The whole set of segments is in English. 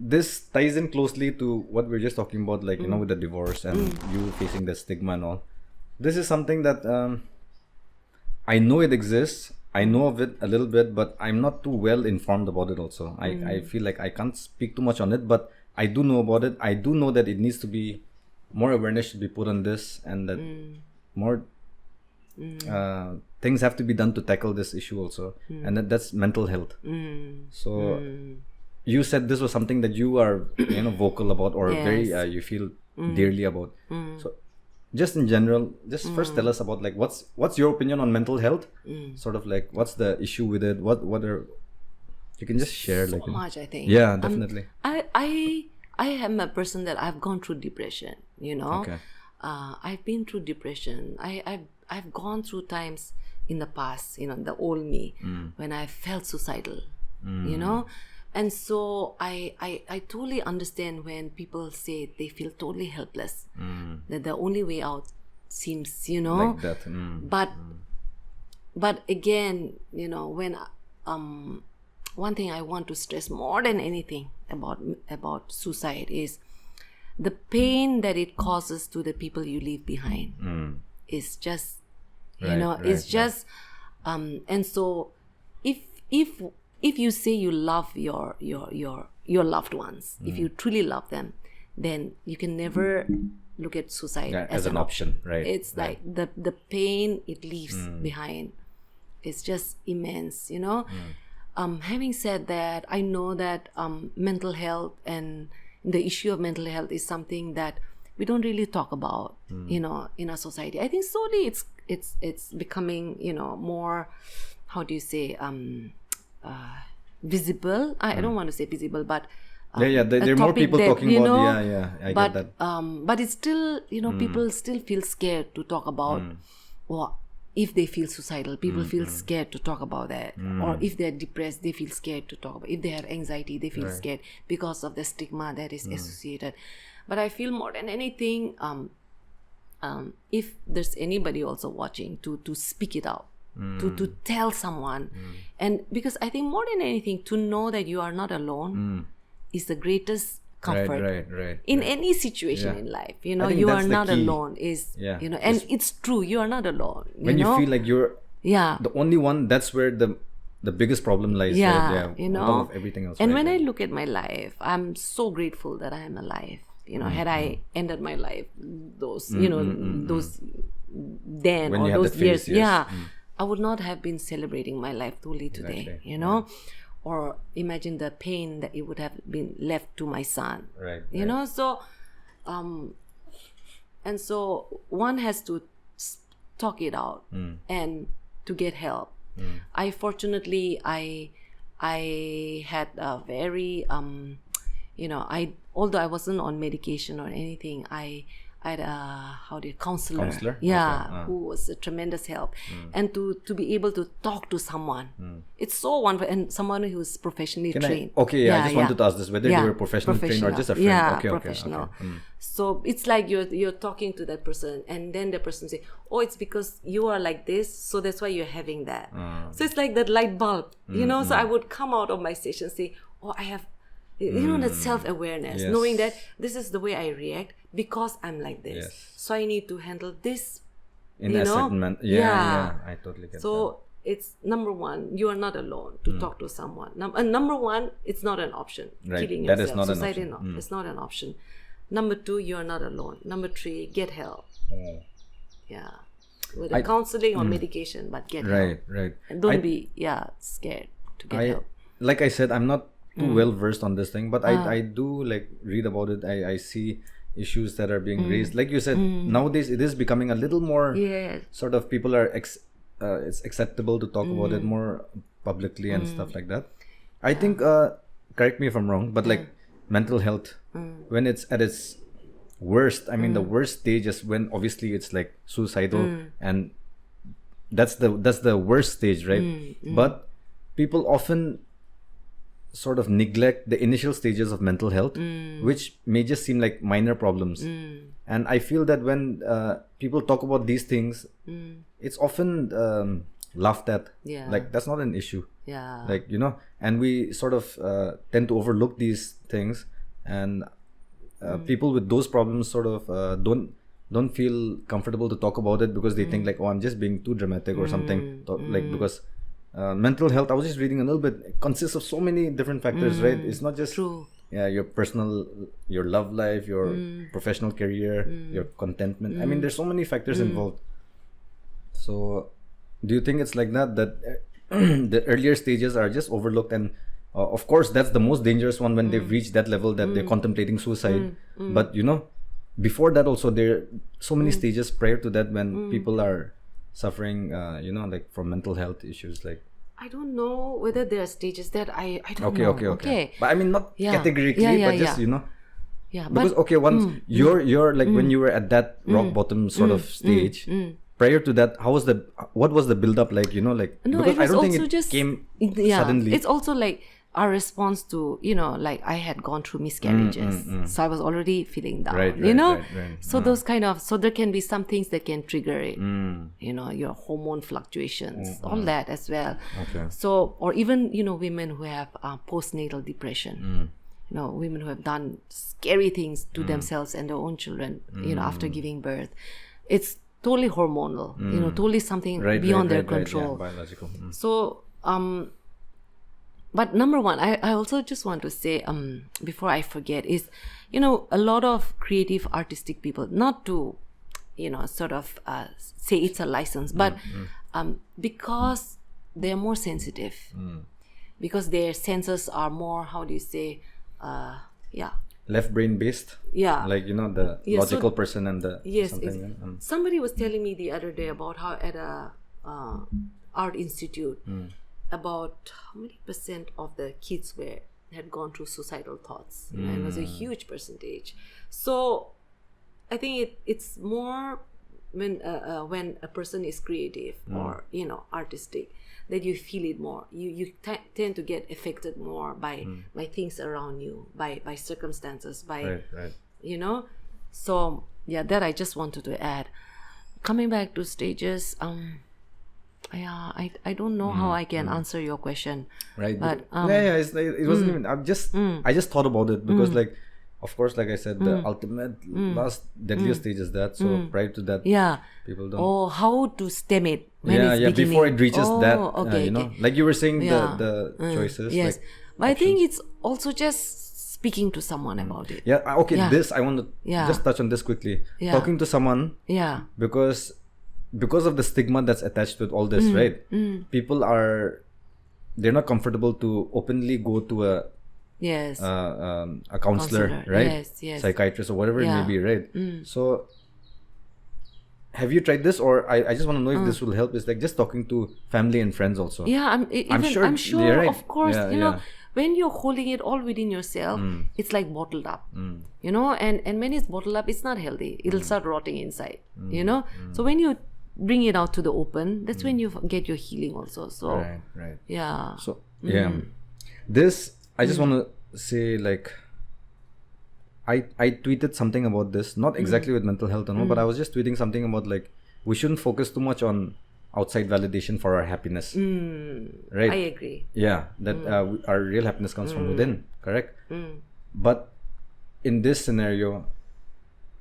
this ties in closely to what we are just talking about, like, with the divorce and you facing the stigma and all. This is something that I know it exists. I know of it a little bit, but I'm not too well informed about it also. I feel like I can't speak too much on it, but I do know about it. I do know that it needs to be, more awareness should be put on this, and that more things have to be done to tackle this issue also. And that's mental health. So you said this was something that you are, vocal about, or very, you feel dearly about. So just in general, just first tell us about, like, what's your opinion on mental health? Sort of like, what's the issue with it? What are, you can just share, so like, much, I think. Yeah, definitely. I am a person that I've gone through depression, Okay. I've been through depression. I've gone through times in the past, the old me, when I felt suicidal, and so I totally understand when people say they feel totally helpless, that the only way out seems, Like that. but again, when one thing I want to stress more than anything about suicide is the pain that it causes to the people you leave behind. Is just, it's just, and so if you say you love your loved ones, if you truly love them, then you can never look at suicide as an option. Right? It's like the pain it leaves behind is just immense. Having said that, I know that mental health and the issue of mental health is something that we don't really talk about, in our society. I think slowly it's becoming, more, how do you say, visible. I don't want to say visible, but there are more people talking about. I get that. But it's still, people still feel scared to talk about, or if they feel suicidal, people feel scared to talk about that. Or if they're depressed, they feel scared to talk about. If they have anxiety, they feel scared because of the stigma that is associated. But I feel more than anything, if there's anybody also watching, to speak it out, to tell someone. And because I think more than anything, to know that you are not alone is the greatest comfort in any situation in life. You are not alone and it's true, you are not alone. When you feel like you're the only one, that's where the biggest problem lies. On top of everything else. And when I look at my life, I'm so grateful that I am alive. Had I ended my life those those then, when or you had those the phase, years, I would not have been celebrating my life fully today. Exactly. Or imagine the pain that it would have been left to my son. So and so one has to talk it out and to get help. I fortunately I had a very although I wasn't on medication or anything, I had a counselor? Who was a tremendous help. And to be able to talk to someone, it's so wonderful, and someone who's professionally trained. I just wanted to ask this, whether you were professionally trained or just a friend. Professional. So it's like you're talking to that person, and then the person say, oh, it's because you are like this, so that's why you're having that. So it's like that light bulb, so I would come out of my session and say, oh, I have that self-awareness, knowing that this is the way I react because I'm like this. So I need to handle this in a certain manner. I totally get that. So it's number one, you are not alone to talk to someone. Number one, it's not an option. Killing yourself. That is not Society, an option. It's not an option. Number two, you are not alone. Number three, get help. Whether counseling or medication, but get help. And don't be scared to get help. Like I said, I'm not too well versed on this thing, but I do like read about it. I see issues that are being raised. Like you said, nowadays it is becoming a little more sort of, people are it's acceptable to talk about it more publicly and stuff like that. I think correct me if I'm wrong, but like mental health, when it's at its worst, I mean the worst stage is when obviously it's like suicidal, and that's the worst stage, right? But people often sort of neglect the initial stages of mental health, which may just seem like minor problems. And I feel that when people talk about these things, it's often laughed at. Like, that's not an issue. Like, and we sort of tend to overlook these things, and people with those problems sort of don't feel comfortable to talk about it because they think like, oh, I'm just being too dramatic or something. Like, because mental health, I was just reading a little bit, consists of so many different factors, right? It's not just your personal, your love life, your professional career, your contentment. I mean, there's so many factors involved. So do you think it's like that the earlier stages are just overlooked, and of course that's the most dangerous one when they've reached that level that they're contemplating suicide, but before that also there are so many stages prior to that when people are suffering like from mental health issues? Like, I don't know whether there are stages that I don't okay, know. okay, but I mean not categorically, Yeah, but just yeah, because but once you're like when you were at that rock bottom sort of stage, prior to that, what was the build up like, like, no, because it was I don't think also it just came yeah, suddenly. it's also like our response to, like I had gone through miscarriages, so I was already feeling down, right. so those kind of, so there can be some things that can trigger it, your hormone fluctuations, all that as well. Okay. So, or even women who have postnatal depression, women who have done scary things to themselves and their own children, after giving birth. It's totally hormonal, totally something beyond their control. Biological. So, but number one, I also just want to say, before I forget, is, a lot of creative, artistic people, not to, sort of say it's a license, but because they're more sensitive, because their senses are more, how do you say, Left brain based, like the logical person and the somebody was telling me the other day about how at a art institute, about how many percent of the kids had gone through suicidal thoughts. It was a huge percentage. So I think it's more when a person is creative or artistic, that you feel it more. You tend to get affected more by things around you, by circumstances, by right. So that I just wanted to add. Coming back to stages, I don't know how I can answer your question, right? But it wasn't even. I just thought about it because like, of course, like I said, the ultimate last deadliest stage is that. So prior to that, people don't. Oh, how to stem it when it's beginning. Before it reaches that, okay. like you were saying, the choices. Yes, like, but I think it's also just speaking to someone about it. Yeah. Okay. This I want to just touch on this quickly. Talking to someone. Yeah. Because of the stigma that's attached with all this, right? People they're not comfortable to openly go to a counselor, right? Yes. Psychiatrist or whatever it may be, right? So have you tried this, or I just want to know if this will help? Is like just talking to family and friends also. Yeah, I'm sure right. Of course, when you're holding it all within yourself, it's like bottled up, and when it's bottled up, it's not healthy. It'll start rotting inside, So when you bring it out to the open, that's when you get your healing also. So right. Yeah. So this I just want to say, like, I tweeted something about this, not exactly with mental health, but I was just tweeting something about like we shouldn't focus too much on outside validation for our happiness, right? I agree. Yeah, that our real happiness comes from within, correct? But in this scenario,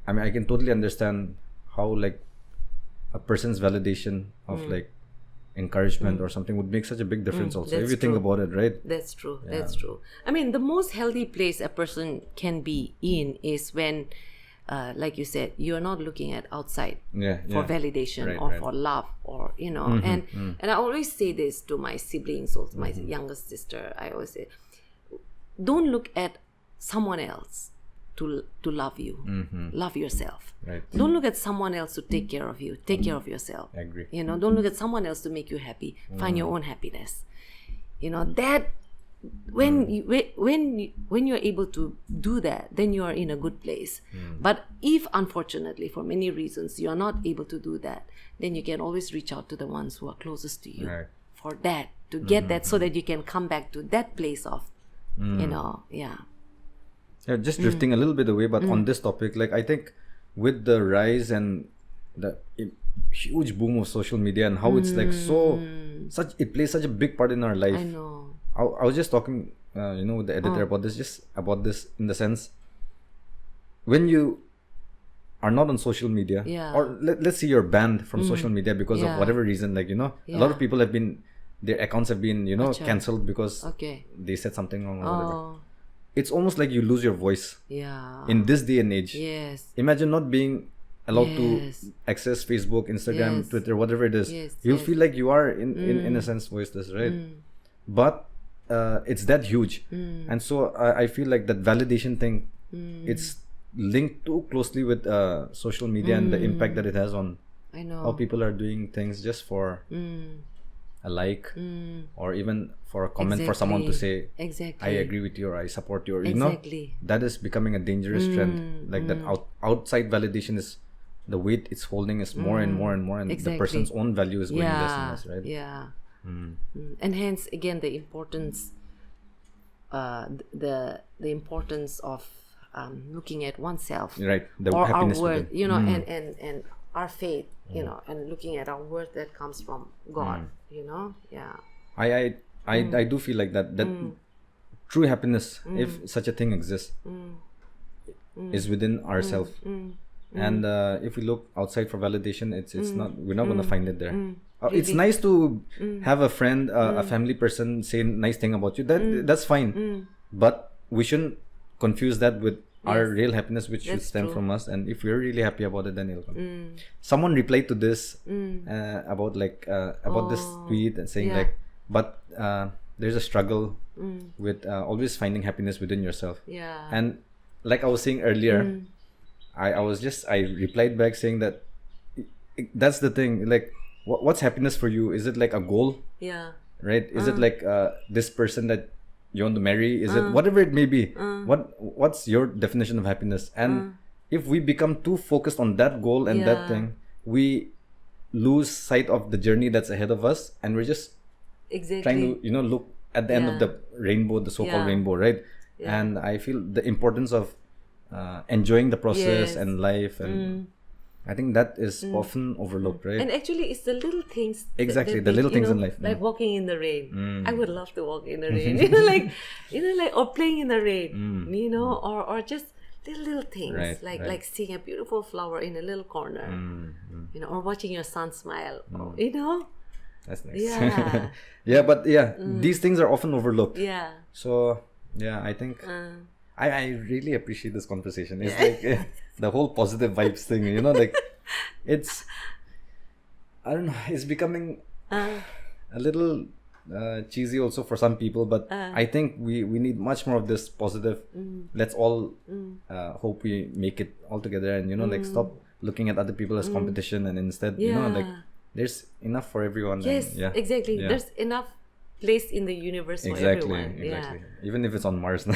I mean, I can totally understand how like a person's validation of like encouragement or something would make such a big difference also, if you think about it, right? That's true. That's true. I mean, the most healthy place a person can be in is when, like you said, you're not looking at outside for validation or for love, or and I always say this to my siblings, or my youngest sister. I always say, don't look at someone else to love you. Love yourself. Right. Don't look at someone else to take care of you. Take care of yourself. I agree. Don't look at someone else to make you happy. Find your own happiness. That when you're able to do that, then you are in a good place. But if unfortunately for many reasons you are not able to do that, then you can always reach out to the ones who are closest to you for that, to get that, so that you can come back to that place of just drifting a little bit away, but on this topic, like I think with the rise and the huge boom of social media and how it's like it plays such a big part in our life. I know. I was just talking, with the editor about this in the sense, when you are not on social media, or let's say you're banned from social media because of whatever reason, like, a lot of people their accounts have been, cancelled because they said something wrong or whatever. It's almost like you lose your voice in this day and age. Yes. Imagine not being allowed to access Facebook, Instagram, Twitter, whatever it is. You'll feel like you are in a sense voiceless, right? But it's that huge, and so I feel like that validation thing, it's linked too closely with social media and the impact that it has on how people are doing things just for a like, or even for a comment for someone to say, I agree with you, or I support you, or that is becoming a dangerous trend. Like that outside validation is the weight it's holding is more and more and more, and the person's own value is going less and less, right? And hence again the importance the importance of looking at oneself, right? The or our happiness worth, within. and our faith, and looking at our worth that comes from God, I do feel like that true happiness, if such a thing exists, is within ourselves. And if we look outside for validation, it's not, we're not going to find it there. It's nice to have a friend, a family person say nice thing about you. That's fine, but we shouldn't confuse that with our real happiness, which should stem from us. And if we're really happy about it, then it'll come. Someone replied to this about this tweet and saying but there's a struggle with always finding happiness within yourself. And like I was saying earlier, I replied back saying that that's the thing. Like, what's happiness for you? Is it like a goal? Right? Is it like this person that you want to marry? Is it whatever it may be? What's your definition of happiness? And if we become too focused on that goal and that thing, we lose sight of the journey that's ahead of us, and we're just trying to look at the end of the rainbow, the so-called rainbow, right? And I feel the importance of enjoying the process and life, and I think that is often overlooked, right? And actually, it's the little things. Exactly, the little things in life. Like walking in the rain. I would love to walk in the rain. Or playing in the rain. Or just little things, right, like seeing a beautiful flower in a little corner. Or watching your son smile. That's nice. Yeah. But these things are often overlooked. Yeah. So I think I really appreciate this conversation. It's like the whole positive vibes thing, like it's, I don't know, it's becoming a little cheesy also for some people, but I think we need much more of this positive. Let's all hope we make it all together, and like stop looking at other people as competition, and instead like there's enough for everyone. Yes, and, exactly. Yeah. There's enough place in the universe for everyone. Exactly. Even if it's on Mars now.